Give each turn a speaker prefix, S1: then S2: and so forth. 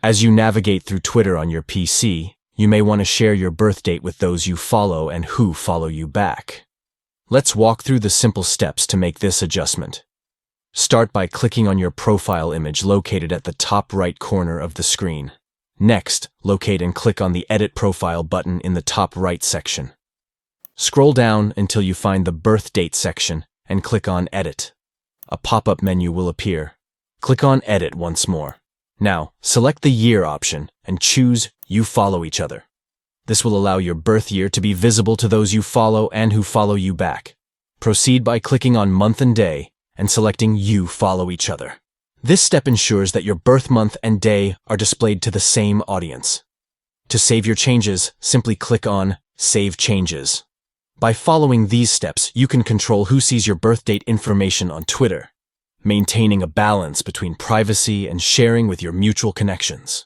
S1: As you navigate through Twitter on your PC, you may want to share your birth date with those you follow and who follow you back. Let's walk through the simple steps to make this adjustment. Start by clicking on your profile image located at the top right corner of the screen. Next, locate and click on the Edit Profile button in the top right section. Scroll down until you find the Birth Date section and click on Edit. A pop-up menu will appear. Click on Edit once more. Now, select the Year option and choose You Follow Each Other. This will allow your birth year to be visible to those you follow and who follow you back. Proceed by clicking on Month and Day and selecting You Follow Each Other. This step ensures that your birth month and day are displayed to the same audience. To save your changes, simply click on Save Changes. By following these steps, you can control who sees your birth date information on Twitter, maintaining a balance between privacy and sharing with your mutual connections.